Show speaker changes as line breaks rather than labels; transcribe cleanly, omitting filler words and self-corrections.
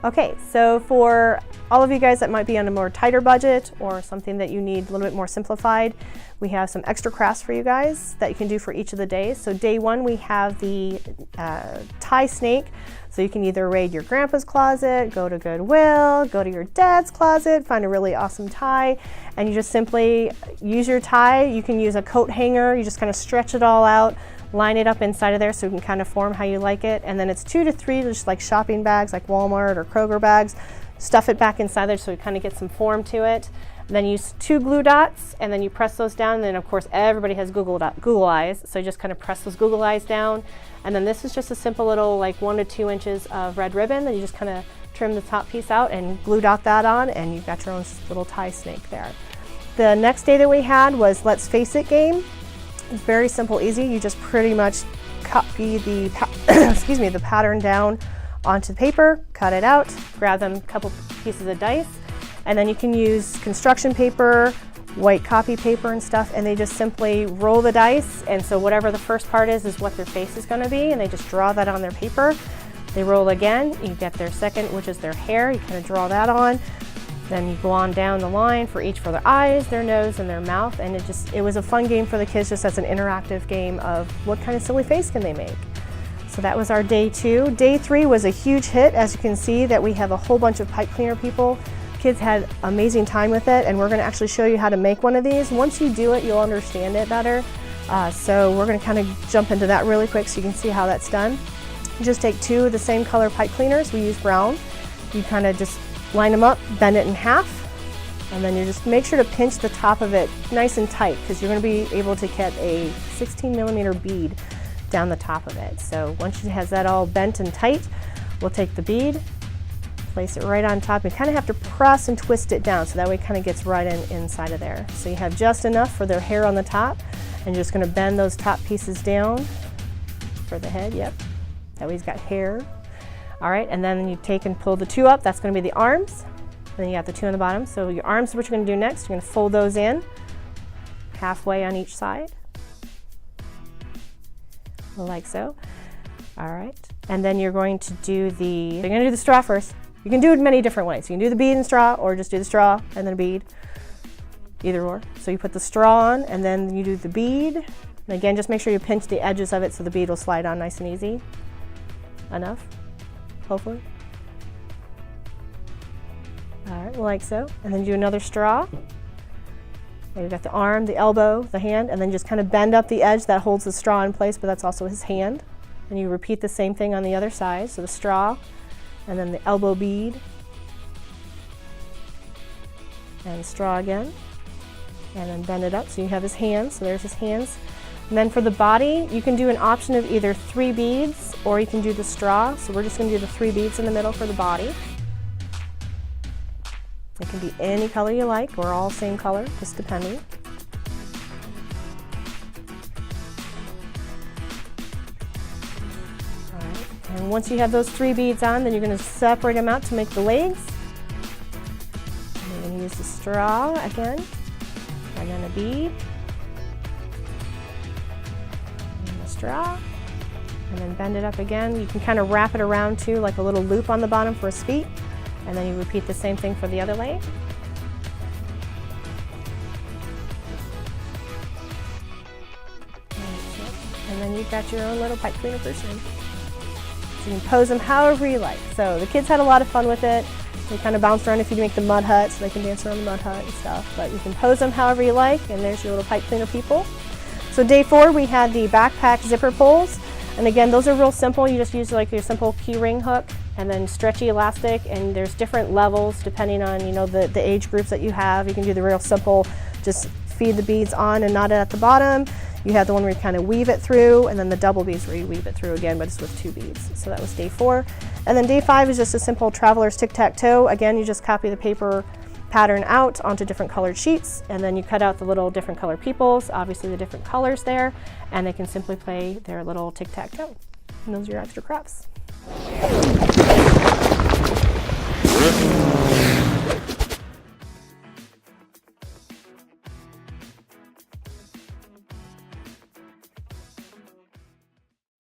Okay, so for all of you guys that might be on a more tighter budget or something that you need a little bit more simplified, we have some extra crafts for you guys that you can do for each of the days. So day one, we have the tie snake. So you can either raid your grandpa's closet, go to Goodwill, go to your dad's closet, find a really awesome tie, and you just simply use your tie. You can use a coat hanger, you just kind of stretch it all out, line it up inside of there so you can kind of form how you like it. And then it's 2 to 3 just like shopping bags, like Walmart or Kroger bags. Stuff it back inside there so you kind of get some form to it. And then use 2 glue dots, and then you press those down. And then of course everybody has Google eyes, so you just kind of press those Google eyes down. And then this is just a simple little like 1 to 2 inches of red ribbon that you just kind of trim the top piece out and glue dot that on, and you've got your own little tie snake there. The next day that we had was Let's Face It game. It's very simple, easy. You just pretty much copy the excuse me, the pattern down onto the paper, cut it out, grab them a couple pieces of dice, and then you can use construction paper, white copy paper and stuff, and they just simply roll the dice, and so whatever the first part is what their face is going to be, and they just draw that on their paper. They roll again, you get their second, which is their hair, you kind of draw that on. Then you go on down the line for their eyes, their nose, and their mouth, and it was a fun game for the kids, just as an interactive game of what kind of silly face can they make. So that was our day 2. Day 3 was a huge hit. As you can see that we have a whole bunch of pipe cleaner people. Kids had amazing time with it, and we're going to actually show you how to make one of these. Once you do it, you'll understand it better. So we're going to kind of jump into that really quick so you can see how that's done. You just take 2 of the same color pipe cleaners. We use brown. You kind of just line them up, bend it in half, and then you just make sure to pinch the top of it nice and tight, because you're going to be able to get a 16mm bead down the top of it. So once it has that all bent and tight, we'll take the bead, place it right on top. You kind of have to press and twist it down so that way it kind of gets right inside of there. So you have just enough for their hair on the top, and you're just going to bend those top pieces down for the head. Yep, that way he's got hair. All right, and then you take and pull the 2 up. That's going to be the arms. And then you got the 2 on the bottom. So your arms is what you're going to do next. You're going to fold those in halfway on each side, like so. All right, and then you're going to do the straw first. You can do it many different ways. You can do the bead and straw, or just do the straw and then a bead, either or. So you put the straw on, and then you do the bead. And again, just make sure you pinch the edges of it so the bead will slide on nice and easy. Enough, hopefully. All right, like so. And then do another straw. And you've got the arm, the elbow, the hand, and then just kind of bend up the edge that holds the straw in place, but that's also his hand. And you repeat the same thing on the other side. So the straw, and then the elbow bead, and the straw again, and then bend it up so you have his hands. So there's his hands. And then for the body, you can do an option of either 3 beads, or you can do the straw. So we're just going to do the 3 beads in the middle for the body. It can be any color you like, or all same color, just depending. All right. And once you have those 3 beads on, then you're going to separate them out to make the legs. And you're going to use the straw again, and then a bead, and the straw, and then bend it up again. You can kind of wrap it around too, like a little loop on the bottom for his feet. And then you repeat the same thing for the other leg. And then you've got your own little pipe cleaner person. So you can pose them however you like. So the kids had a lot of fun with it. They kind of bounce around if you make the mud hut, so they can dance around the mud hut and stuff. But you can pose them however you like, and there's your little pipe cleaner people. So day 4, we had the backpack zipper pulls. And again, those are real simple. You just use like your simple key ring hook, and then stretchy elastic, and there's different levels depending on the age groups that you have. You can do the real simple, just feed the beads on and knot it at the bottom. You have the one where you kind of weave it through, and then the double beads where you weave it through again, but it's with 2 beads. So that was day 4. And then day 5 is just a simple traveler's tic-tac-toe. Again, you just copy the paper pattern out onto different colored sheets, and then you cut out the little different color peoples, obviously the different colors there, and they can simply play their little tic-tac-toe. And those are your extra crafts.